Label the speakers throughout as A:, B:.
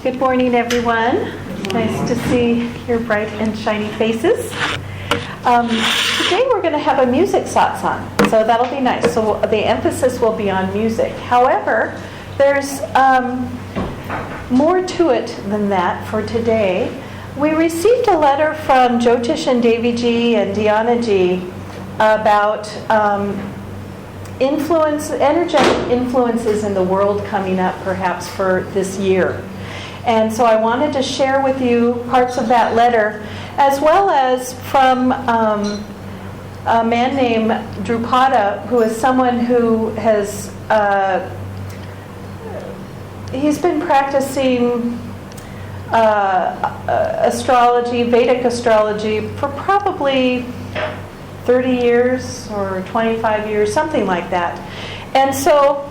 A: Good morning, everyone. Nice to see your bright and shiny faces. Today we're going to have a music satsang, so that'll be nice. So the emphasis will be on music. However, there's more to it than that for today. We received a letter from Jyotish and Devi Ji and Dhyana Ji about energetic influences in the world coming up perhaps for this year. And so I wanted to share with you parts of that letter, as well as from a man named Drupada, who is someone who has he's been practicing astrology, Vedic astrology, for probably 30 years or 25 years, something like that. And so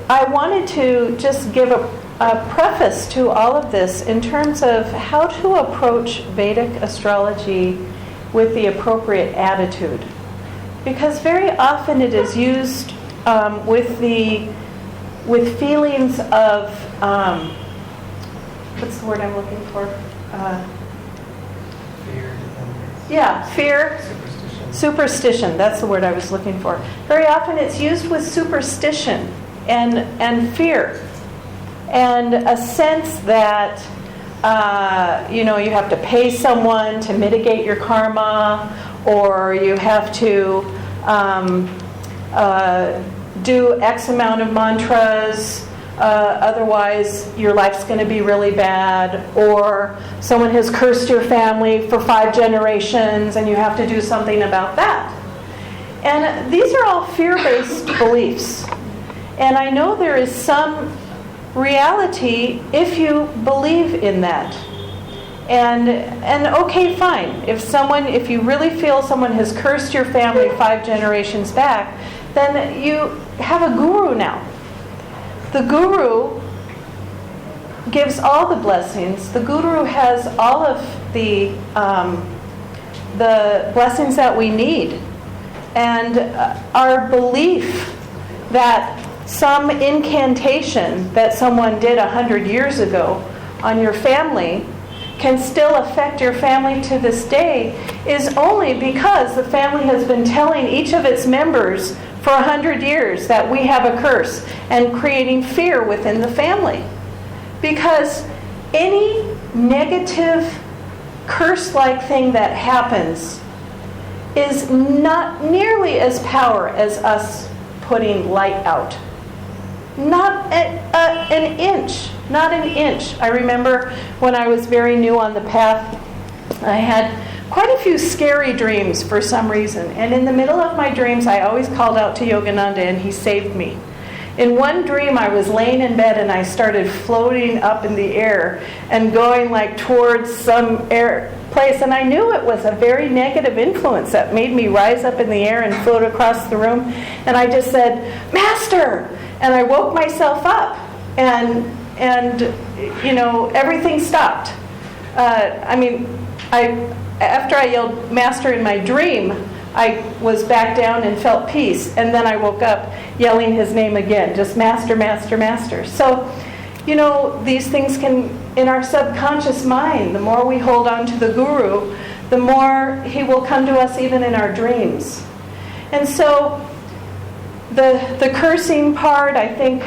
A: I wanted to just give a preface to all of this in terms of how to approach Vedic astrology with the appropriate attitude. Because very often it is used with feelings of, what's the word I'm looking for? Fear. Superstition, that's the word I was looking for. Very often it's used with superstition and fear, and a sense that you have to pay someone to mitigate your karma, or you have to do X amount of mantras, otherwise your life's going to be really bad, or someone has cursed your family for 5 generations and you have to do something about that. And these are all fear-based beliefs. And I know there is some reality if you believe in that. And okay, fine. If you really feel someone has cursed your family 5 generations back, then you have a guru now. The guru gives all the blessings. The guru has all of the blessings that we need. And our belief that some incantation that someone did 100 years ago on your family can still affect your family to this day is only because the family has been telling each of its members for 100 years that we have a curse, and creating fear within the family. Because any negative curse-like thing that happens is not nearly as powerful as us putting light out. Not an inch. I remember when I was very new on the path, I had quite a few scary dreams for some reason. And in the middle of my dreams, I always called out to Yogananda, and he saved me. In one dream, I was laying in bed, and I started floating up in the air and going towards some air place. And I knew it was a very negative influence that made me rise up in the air and float across the room. And I just said, "Master!" And I woke myself up, and everything stopped. After I yelled "Master" in my dream, I was back down and felt peace. And then I woke up yelling his name again, just "Master, Master, Master." So, these things can, in our subconscious mind, the more we hold on to the guru, the more he will come to us even in our dreams. And so, the cursing part, I think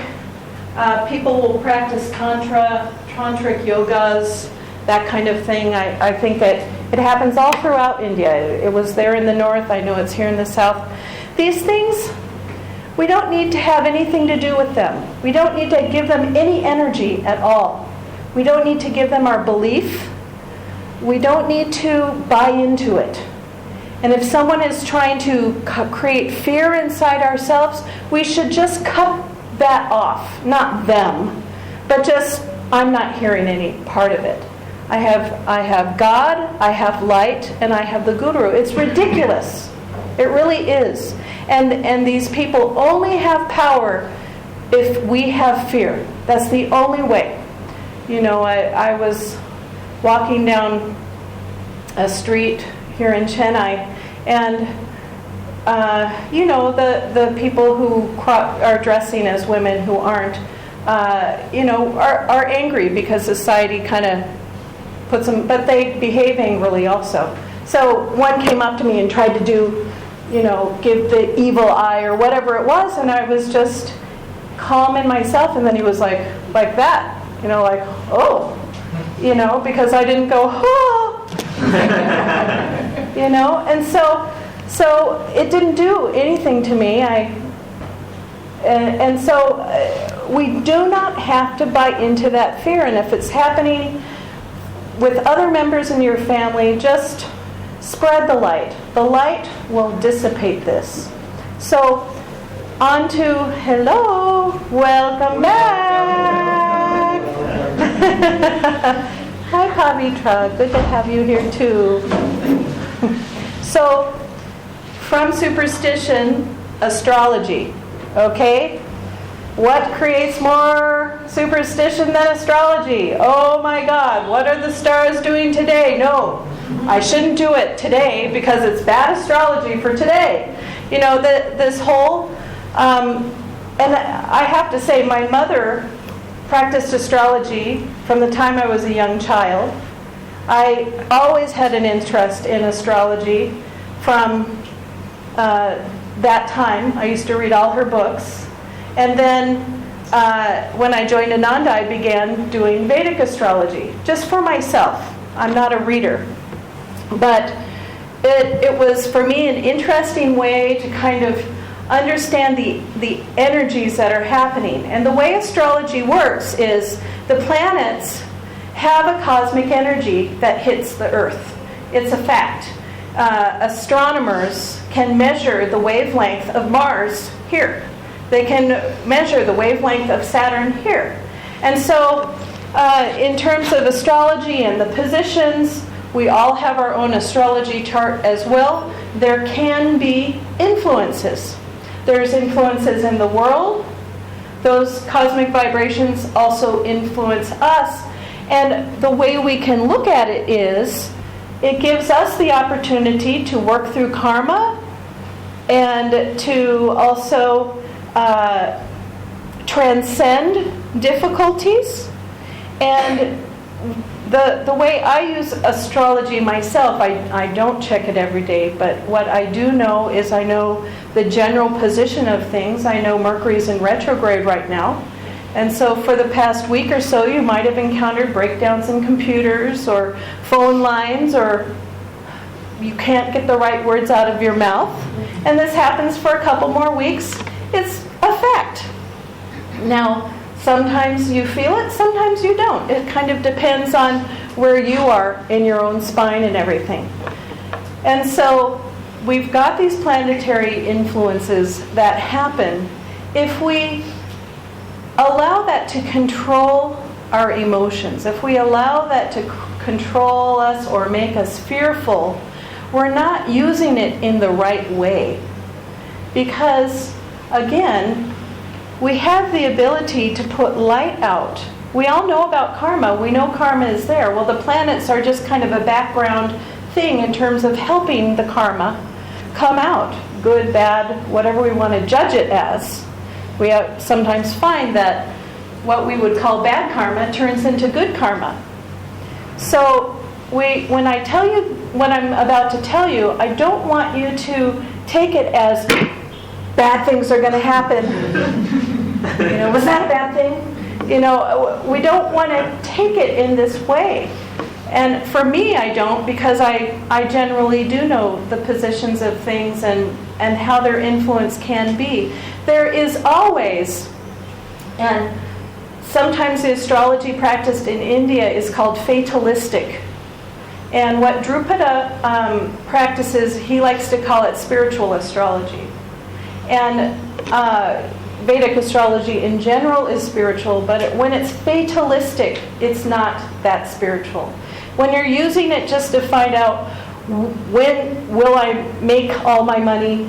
A: people will practice tantric yogas, that kind of thing. I think that it happens all throughout India. It was there in the north. I know it's here in the south. These things, we don't need to have anything to do with them. We don't need to give them any energy at all. We don't need to give them our belief. We don't need to buy into it. And if someone is trying to create fear inside ourselves, we should just cut that off. Not them, but just, I'm not hearing any part of it. I have God, I have light, and I have the guru. It's ridiculous. It really is. And these people only have power if we have fear. That's the only way. I was walking down a street here in Chennai, and the people who are dressing as women who aren't are angry because society kind of puts them, but they behave angrily also. So one came up to me and tried to do, give the evil eye or whatever it was, and I was just calm in myself, and then he was like that, oh, because I didn't go, oh, and so it didn't do anything to me. And so we do not have to buy into that fear, and if it's happening with other members in your family, just spread the light. The light will dissipate this. So, on to hello, welcome back. Hi, Pavitra, good to have you here too. So, from superstition, astrology, okay? What creates more superstition than astrology? Oh my God, what are the stars doing today? No, I shouldn't do it today because it's bad astrology for today. This whole, and I have to say, my mother practiced astrology from the time I was a young child. I always had an interest in astrology from that time. I used to read all her books. And then when I joined Ananda, I began doing Vedic astrology, just for myself. I'm not a reader. But it was, for me, an interesting way to kind of understand the energies that are happening. And the way astrology works is the planets have a cosmic energy that hits the Earth. It's a fact. Astronomers can measure the wavelength of Mars here. They can measure the wavelength of Saturn here. And so in terms of astrology and the positions, we all have our own astrology chart as well. There can be influences. There's influences in the world. Those cosmic vibrations also influence us. And the way we can look at it is, it gives us the opportunity to work through karma and to also transcend difficulties. And the way I use astrology myself, I don't check it every day, but what I do know is I know the general position of things. I know Mercury's in retrograde right now. And so for the past week or so, you might have encountered breakdowns in computers or phone lines, or you can't get the right words out of your mouth. And this happens for a couple more weeks. It's a fact. Now, sometimes you feel it, sometimes you don't. It kind of depends on where you are in your own spine and everything. And so we've got these planetary influences that happen. If we allow that to control our emotions, if we allow that to control us or make us fearful, we're not using it in the right way. Because, again, we have the ability to put light out. We all know about karma. We know karma is there. Well, the planets are just kind of a background thing in terms of helping the karma come out. Good, bad, whatever we want to judge it as. We sometimes find that what we would call bad karma turns into good karma. So when I tell you what I'm about to tell you, I don't want you to take it as bad things are going to happen. Was that a bad thing? We don't want to take it in this way. And for me, I don't, because I generally do know the positions of things and how their influence can be. There is always, and sometimes the astrology practiced in India is called fatalistic. And what Drupada practices, he likes to call it spiritual astrology. And Vedic astrology in general is spiritual, but when it's fatalistic, it's not that spiritual. When you're using it just to find out, when will I make all my money?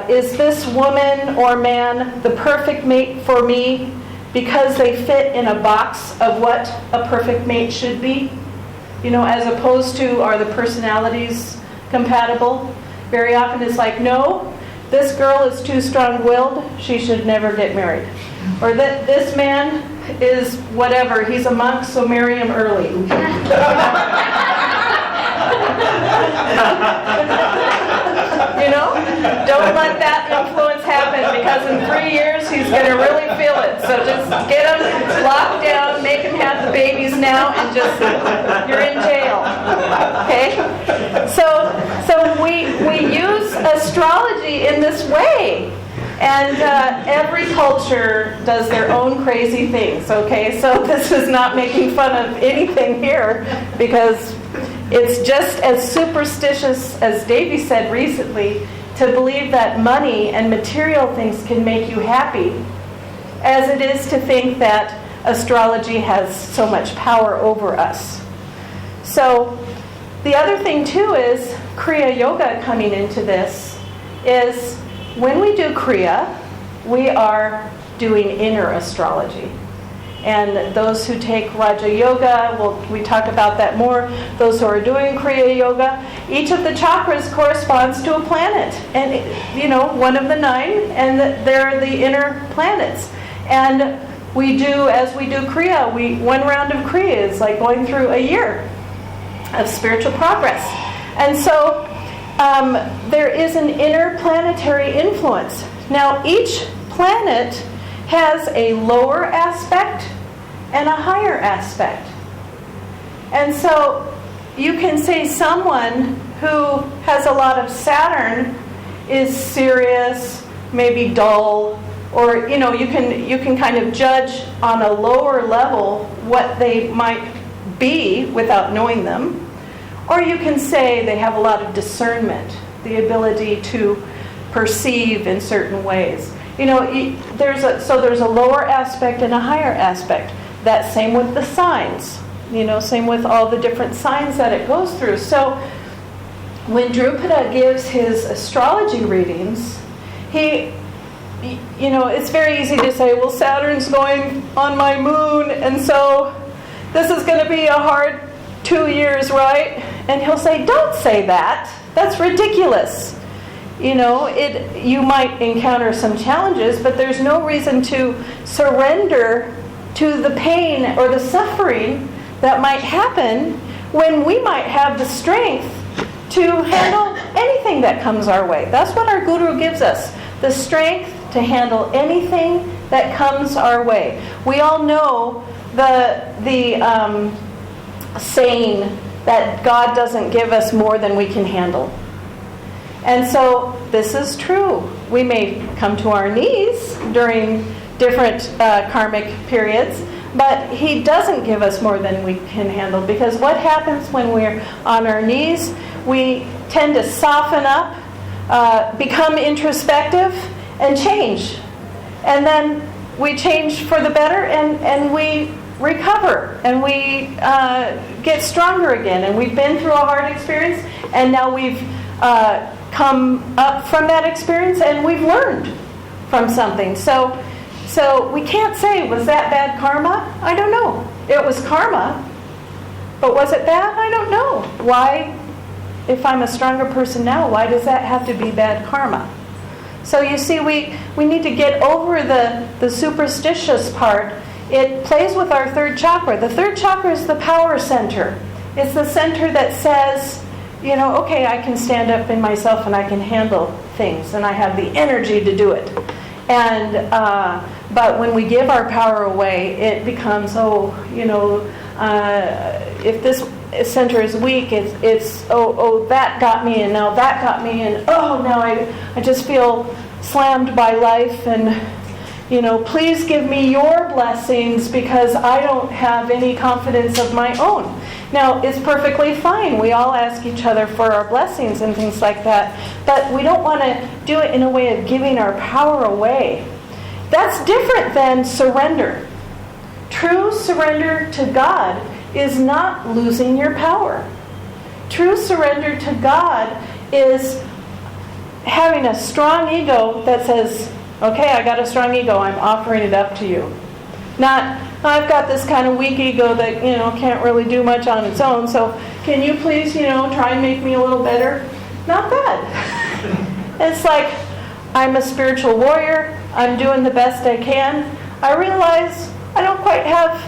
A: Is this woman or man the perfect mate for me because they fit in a box of what a perfect mate should be? As opposed to, are the personalities compatible? Very often it's like, no, this girl is too strong-willed, she should never get married. Or that this man is whatever, he's a monk, so marry him early. You know? Don't let that influence happen, because in 3 years he's going to really feel it. So just get him locked down, make him have the babies now, and just, you're in jail. Okay? So we use astrology in this way. And every culture does their own crazy things, okay? So this is not making fun of anything here, because it's just as superstitious, as Davy said recently, to believe that money and material things can make you happy, as it is to think that astrology has so much power over us. So the other thing too is Kriya Yoga coming into this is when we do Kriya, we are doing inner astrology. And those who take Raja Yoga, we talk about that more. Those who are doing Kriya Yoga, each of the chakras corresponds to a planet. And, one of the 9, and they're the inner planets. And we do, as we do Kriya, one round of Kriya is like going through a year of spiritual progress. And so there is an inner planetary influence. Now, each planet has a lower aspect and a higher aspect. And so you can say someone who has a lot of Saturn is serious, maybe dull, or you can kind of judge on a lower level what they might be without knowing them. Or you can say they have a lot of discernment, the ability to perceive in certain ways. There's a lower aspect and a higher aspect. That same with the signs. Same with all the different signs that it goes through. So when Drupada gives his astrology readings, it's very easy to say, well, Saturn's going on my moon, and so this is going to be a hard 2 years, right? And he'll say, don't say that. That's ridiculous. You might encounter some challenges, but there's no reason to surrender to the pain or the suffering that might happen when we might have the strength to handle anything that comes our way. That's what our Guru gives us, the strength to handle anything that comes our way. We all know the saying that God doesn't give us more than we can handle. And so this is true. We may come to our knees during different karmic periods, but He doesn't give us more than we can handle, because what happens when we're on our knees? We tend to soften up, become introspective, and change. And then we change for the better, and we recover, and we get stronger again. And we've been through a hard experience, and now we've come up from that experience, and we've learned from something. So we can't say, was that bad karma? I don't know. It was karma, but was it bad? I don't know. Why, if I'm a stronger person now, why does that have to be bad karma? So you see, we need to get over the superstitious part. It plays with our 3rd chakra. The 3rd chakra is the power center. It's the center that says, okay, I can stand up in myself and I can handle things, and I have the energy to do it. And but when we give our power away, it becomes, if this center is weak, it's that got me, and now that got me, and now I just feel slammed by life, and please give me your blessings because I don't have any confidence of my own. Now, it's perfectly fine. We all ask each other for our blessings and things like that, but we don't want to do it in a way of giving our power away. That's different than surrender. True surrender to God is not losing your power. True surrender to God is having a strong ego that says, okay, I got a strong ego, I'm offering it up to you. Not, I've got this kind of weak ego that, can't really do much on its own, so can you please, try and make me a little better? Not that. It's like, I'm a spiritual warrior. I'm doing the best I can. I realize I don't quite have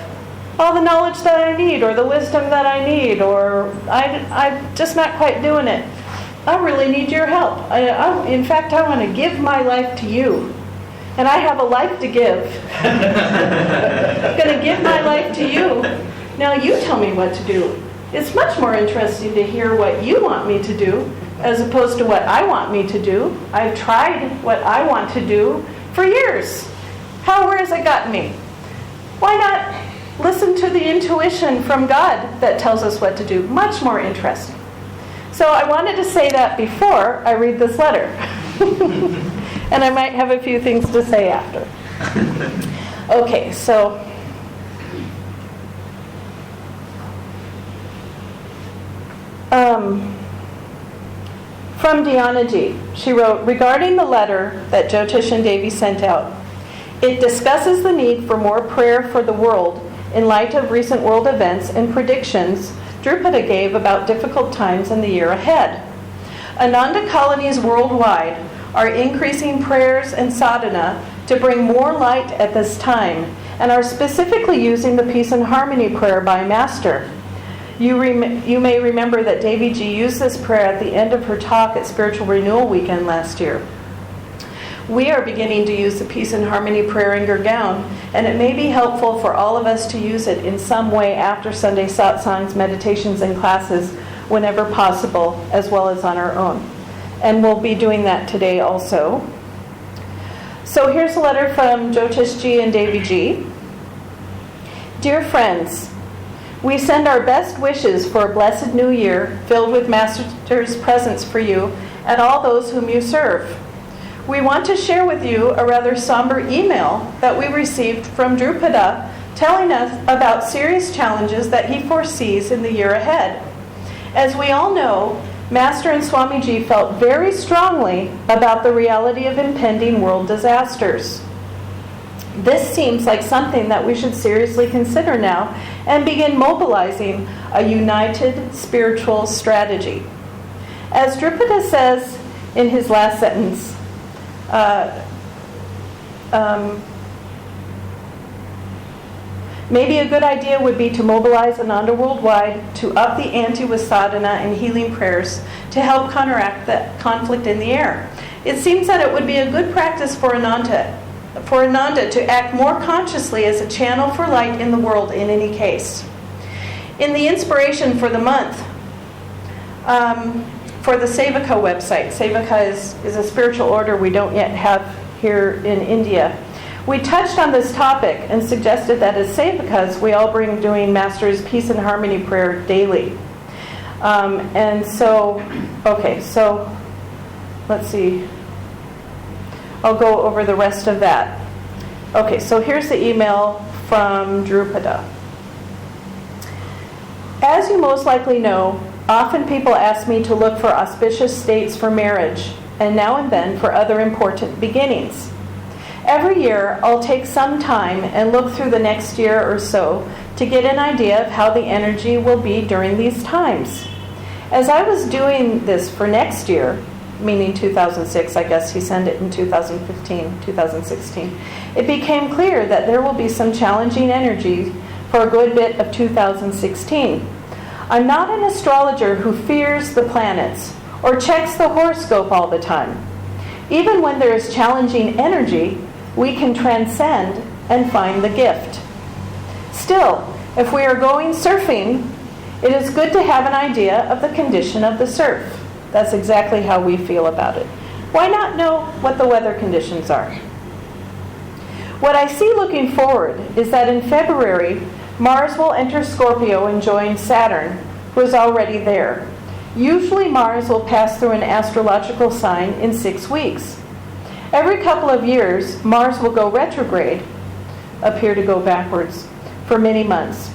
A: all the knowledge that I need or the wisdom that I need, or I'm just not quite doing it. I really need your help. In fact, I want to give my life to you. And I have a life to give. I'm going to give my life to you. Now you tell me what to do. It's much more interesting to hear what you want me to do as opposed to what I want me to do. I've tried what I want to do for years. Where has it gotten me? Why not listen to the intuition from God that tells us what to do? Much more interesting. So I wanted to say that before I read this letter. And I might have a few things to say after. Okay, so from Diana G. She wrote, regarding the letter that Jyotish and Devi sent out, it discusses the need for more prayer for the world in light of recent world events and predictions Drupada gave about difficult times in the year ahead. Ananda colonies worldwide are increasing prayers and sadhana to bring more light at this time, and are specifically using the Peace and Harmony prayer by Master. You may remember that Devi Ji used this prayer at the end of her talk at Spiritual Renewal Weekend last year. We are beginning to use the Peace and Harmony prayer in Gurgaon, and it may be helpful for all of us to use it in some way after Sunday satsangs, meditations, and classes whenever possible, as well as on our own. And we'll be doing that today also. So here's a letter from Jyotish Ji and Devi Ji. Dear friends, we send our best wishes for a blessed new year filled with Master's presence for you and all those whom you serve. We want to share with you a rather somber email that we received from Drupada telling us about serious challenges that he foresees in the year ahead. As we all know, Master and Swamiji felt very strongly about the reality of impending world disasters. This seems like something that we should seriously consider now and begin mobilizing a united spiritual strategy. As Drupada says in his last sentence, maybe a good idea would be to mobilize Ananda worldwide to up the ante with sadhana and healing prayers to help counteract the conflict in the air. It seems that it would be a good practice for Ananda to act more consciously as a channel for light in the world in any case. In the inspiration for the month, for the Sevaka website, Sevaka is a spiritual order we don't yet have here in India. We touched on this topic and suggested that as Sevakas, we all bring doing Master's Peace and Harmony prayer daily. So let's see. I'll go over the rest of that. Okay, so here's the email from Drupada. As you most likely know, often people ask me to look for auspicious states for marriage, and now and then for other important beginnings. Every year, I'll take some time and look through the next year or so to get an idea of how the energy will be during these times. As I was doing this for next year, meaning 2006, I guess he sent it in 2015, 2016, it became clear that there will be some challenging energy for a good bit of 2016. I'm not an astrologer who fears the planets or checks the horoscope all the time. Even when there is challenging energy, we can transcend and find the gift. Still, if we are going surfing, it is good to have an idea of the condition of the surf. That's exactly how we feel about it. Why not know what the weather conditions are? What I see looking forward is that in February, Mars will enter Scorpio and join Saturn, who is already there. Usually Mars will pass through an astrological sign in 6 weeks. Every couple of years, Mars will go retrograde, appear to go backwards, for many months.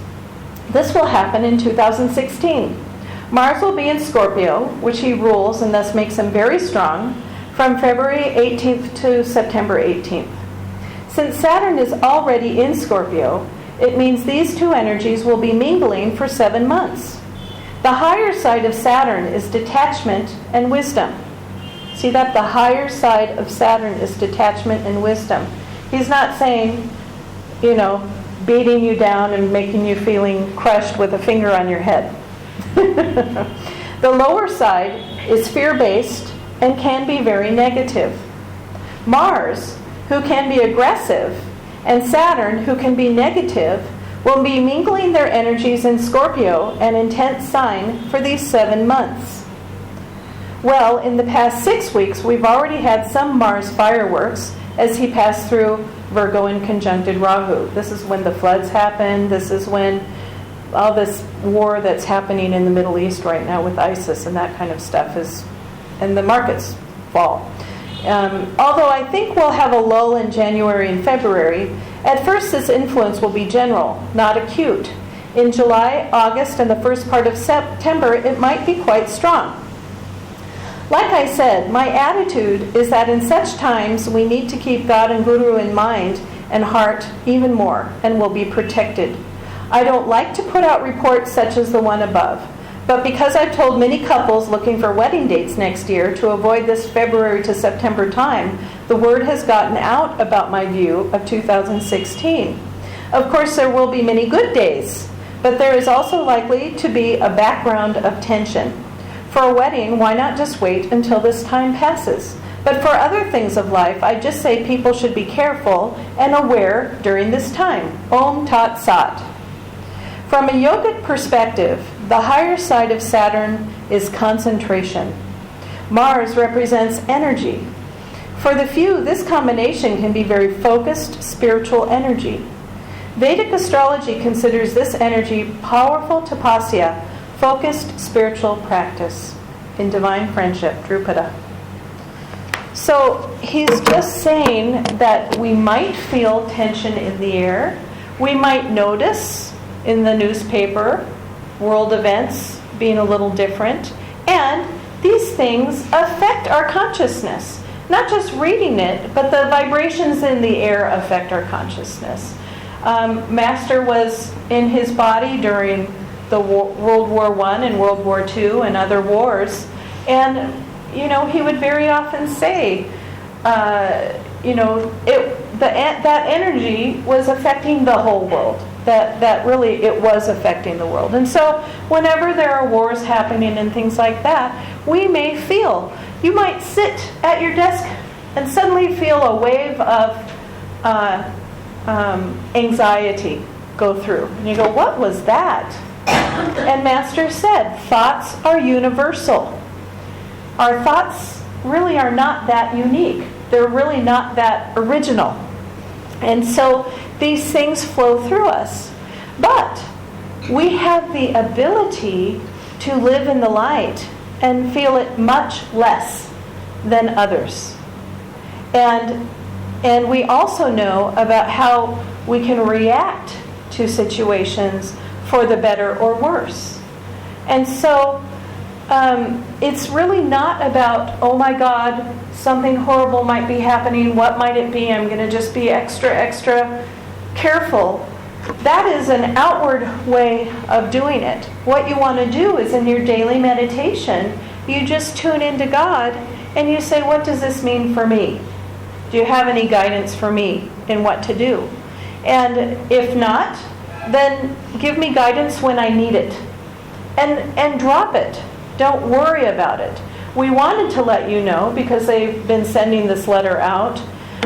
A: This will happen in 2016. Mars will be in Scorpio, which he rules and thus makes him very strong, from February 18th to September 18th. Since Saturn is already in Scorpio, it means these two energies will be mingling for 7 months. The higher side of Saturn is detachment and wisdom. See that the higher side of Saturn is detachment and wisdom. He's not saying, beating you down and making you feeling crushed with a finger on your head. The lower side is fear-based and can be very negative. Mars, who can be aggressive, and Saturn, who can be negative, will be mingling their energies in Scorpio, an intense sign, for these 7 months. Well, in the past 6 weeks, we've already had some Mars fireworks as he passed through Virgo in conjuncted Rahu. This is when the floods happen. This is when all this war that's happening in the Middle East right now with ISIS and that kind of stuff is, and the markets fall. Although I think we'll have a lull in January and February, at first this influence will be general, not acute. In July, August, and the first part of September, it might be quite strong. Like I said, my attitude is that in such times we need to keep God and Guru in mind and heart even more, and will be protected. I don't like to put out reports such as the one above, but because I've told many couples looking for wedding dates next year to avoid this February to September time, the word has gotten out about my view of 2016. Of course, there will be many good days, but there is also likely to be a background of tension. For a wedding, why not just wait until this time passes? But for other things of life, I just say people should be careful and aware during this time. Om Tat Sat. From a yogic perspective, the higher side of Saturn is concentration. Mars represents energy. For the few, this combination can be very focused spiritual energy. Vedic astrology considers this energy powerful tapasya, focused spiritual practice in divine friendship, Drupada. So he's just saying that we might feel tension in the air. We might notice in the newspaper world events being a little different. And these things affect our consciousness. Not just reading it, but the vibrations in the air affect our consciousness. Master was in his body during the World War I and World War II and other wars. And, he would very often say, that energy was affecting the whole world. That really it was affecting the world. And so whenever there are wars happening and things like that, we may feel, you might sit at your desk and suddenly feel a wave of anxiety go through. And you go, what was that? And Master said, thoughts are universal. Our thoughts really are not that unique. They're really not that original. And so these things flow through us. But we have the ability to live in the light and feel it much less than others. And we also know about how we can react to situations for the better or worse. And so it's really not about, oh my God, something horrible might be happening. What might it be? I'm going to just be extra careful. That is an outward way of doing it. What you want to do is in your daily meditation, you just tune into God and you say, what does this mean for me? Do you have any guidance for me in what to do? And if not, then give me guidance when I need it. And drop it. Don't worry about it. We wanted to let you know because they've been sending this letter out.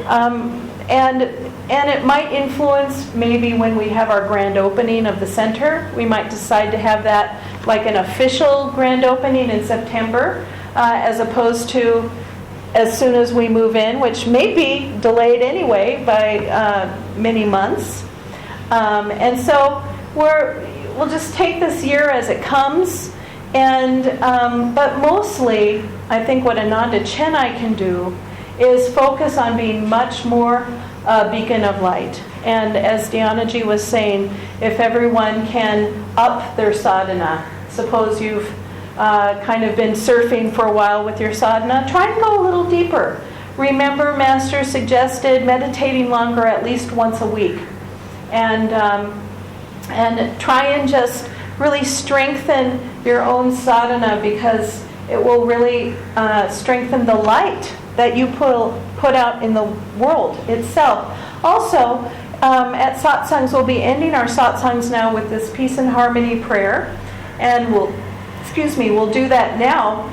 A: And it might influence maybe when we have our grand opening of the center. We might decide to have that like an official grand opening in September as opposed to as soon as we move in, which may be delayed anyway by many months. And so we'll just take this year as it comes. And but mostly, I think what Ananda Chennai can do is focus on being much more a beacon of light. And as Dhyanaji was saying, if everyone can up their sadhana, suppose you've kind of been surfing for a while with your sadhana, try and go a little deeper. Remember, Master suggested meditating longer, at least once a week. And try and just really strengthen your own sadhana, because It will really strengthen the light that you put out in the world itself. Also, at satsangs, we'll be ending our satsangs now with this peace and harmony prayer, and we'll do that now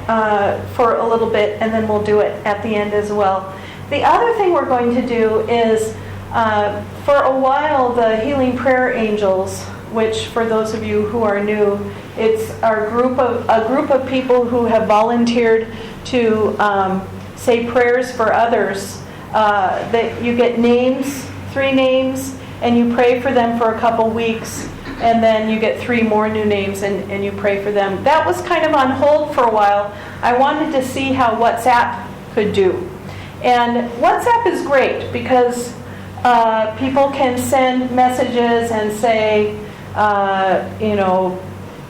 A: for a little bit, and then we'll do it at the end as well. The other thing we're going to do is, for a while, the Healing Prayer Angels, which for those of you who are new, it's a group of people who have volunteered to say prayers for others. That you get names, 3 names, and you pray for them for a couple weeks, and then you get 3 more new names and you pray for them. That was kind of on hold for a while. I wanted to see how WhatsApp could do. And WhatsApp is great because people can send messages and say,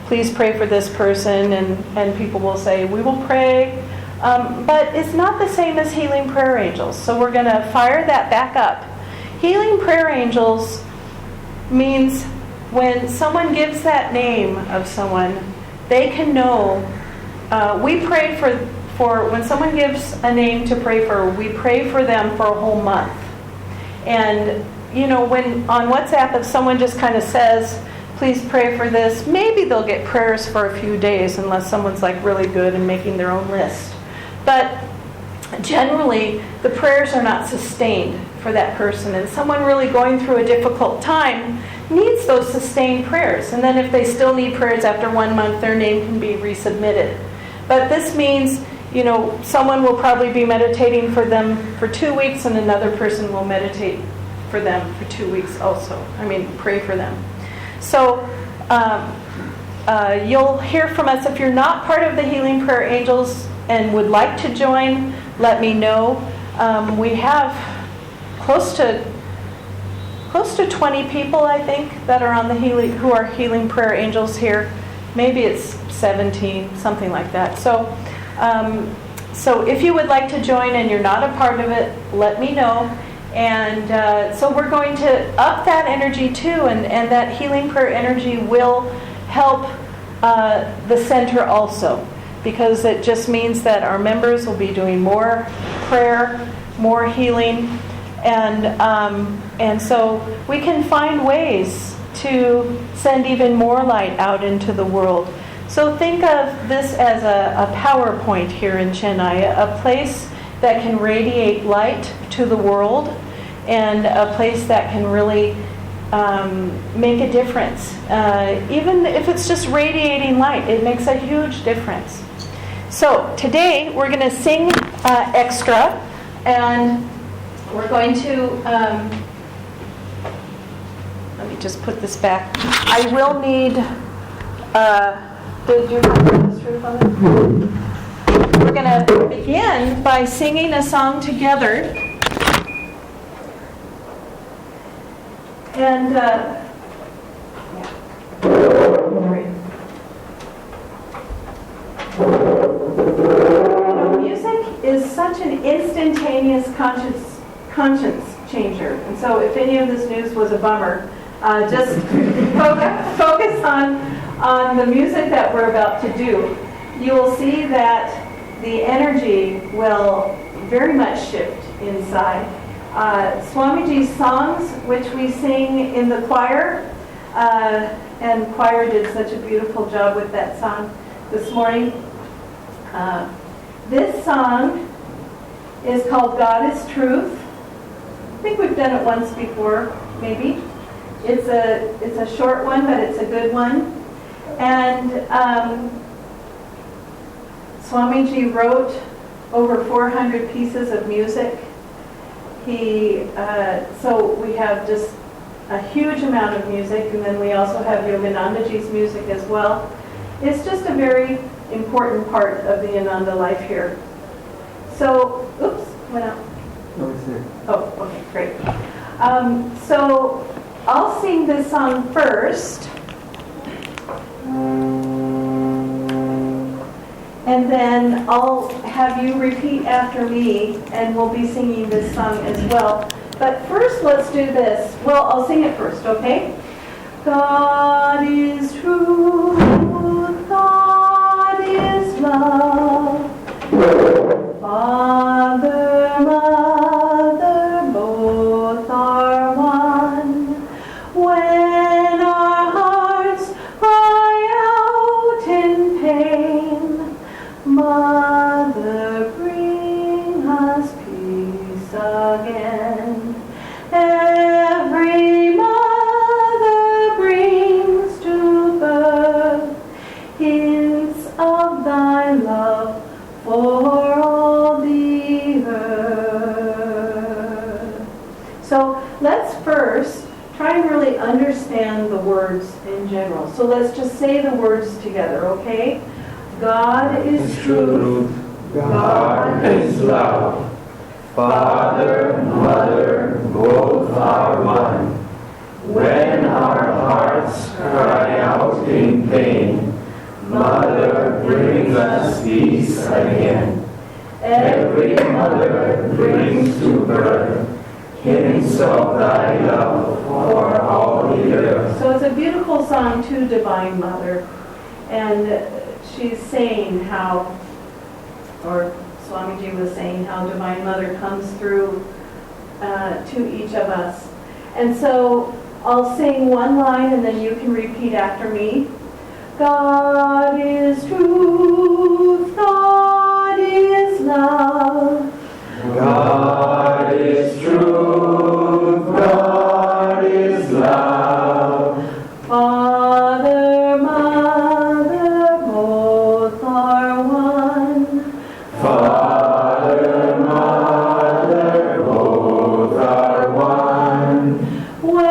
A: please pray for this person, and people will say, we will pray. But it's not the same as Healing Prayer Angels. So we're going to fire that back up. Healing Prayer Angels means when someone gives that name of someone, they can know. We pray for when someone gives a name to pray for, we pray for them for a whole month. And, when on WhatsApp, if someone just kind of says, please pray for this, maybe they'll get prayers for a few days unless someone's like really good and making their own list. But generally, the prayers are not sustained for that person. And someone really going through a difficult time needs those sustained prayers. And then if they still need prayers after 1 month, their name can be resubmitted. But this means, someone will probably be meditating for them for 2 weeks, and another person will meditate for them for 2 weeks also. Pray for them. So you'll hear from us. If you're not part of the Healing Prayer Angels and would like to join, let me know. We have close to 20 people, I think, that are on the who are Healing Prayer Angels here. Maybe it's 17, something like that. So if you would like to join and you're not a part of it, let me know. And so we're going to up that energy too, and that Healing Prayer energy will help the center also, because it just means that our members will be doing more prayer, more healing, and so we can find ways to send even more light out into the world. So think of this as a power point here in Chennai, a place that can radiate light to the world, and a place that can really make a difference. Even if it's just radiating light, it makes a huge difference. So today we're going to sing extra, and we're going to, let me just put this back. I will need, did you have this truth on it? We're going to begin by singing a song together. And, music is such an instantaneous conscience changer. And so if any of this news was a bummer, just focus on the music that we're about to do. You will see that the energy will very much shift inside. Swamiji's songs, which we sing in the choir, and choir did such a beautiful job with that song this morning. This song is called God is Truth. I think we've done it once before, maybe. It's a short one, but it's a good one. And Swamiji wrote over 400 pieces of music. So we have just a huge amount of music, and then we also have Yoganandaji's music as well. It's just a very important part of the Ananda life here. So, oops, went out.
B: No, it's there.
A: Oh, okay, great. So I'll sing this song first. And then I'll have you repeat after me, and we'll be singing this song as well. But first, let's do this. Well, I'll sing it first, okay? God is truth, God is love. let's first try and really understand the words in general. So let's just say the words together, okay? God is truth.
B: God is love. Father, Mother, both are one. When our hearts cry out in pain, Mother brings us peace again. Every mother brings to birth hints of thy love for all the earth.
A: So it's a beautiful song to Divine Mother. And she's saying how, or Swamiji was saying how Divine Mother comes through to each of us. And so I'll sing one line and then you can repeat after me. God is truth, God is love.
B: God is truth, God is love.
A: Father, Mother, both are one.
B: Father, Mother, both are one.
A: When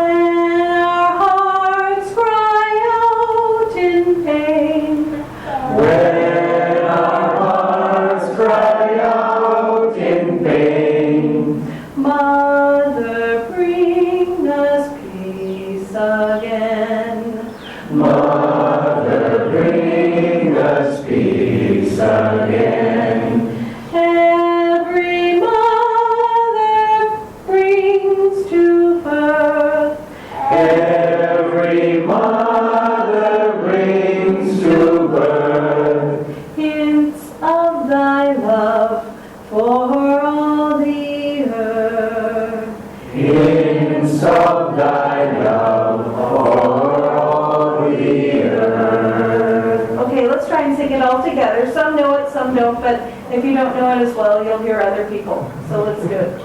A: our hearts cry out in pain,
B: When our hearts cry out in pain,
A: Mother, bring us peace again.
B: Mother, bring us peace again.
A: Every mother brings to birth
B: Every mother brings to birth
A: hints of thy love for all the earth.
B: hints of thy love for all the earth.
A: Okay, let's try and sing it all together. Some know it, some don't, but if you don't know it as well, you'll hear other people. So let's do it.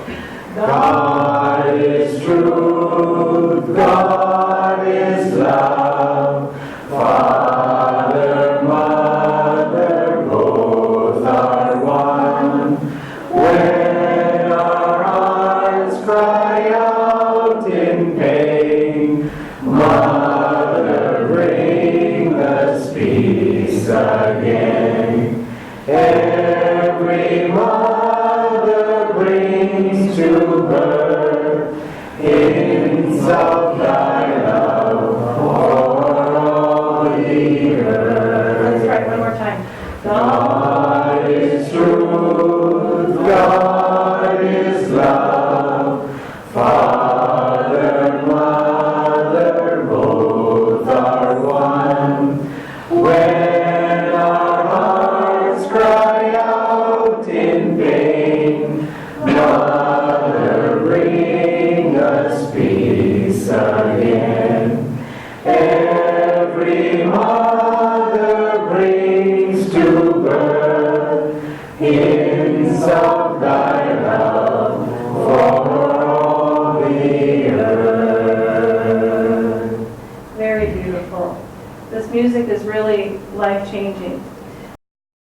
B: God is truth, God is love. Father, Mother, both are one. When our hearts cry out in pain, Mother, bring us peace again. Every mother brings to birth hints of thy love for all the earth.
A: Let's try it one more time.
B: God is truth, God is love. Father, Mother, both are one. When our hearts cry out in pain, Mother, bring us peace again. Every mother brings to birth hints of thy love for all the earth.
A: Very beautiful. This music is really life-changing.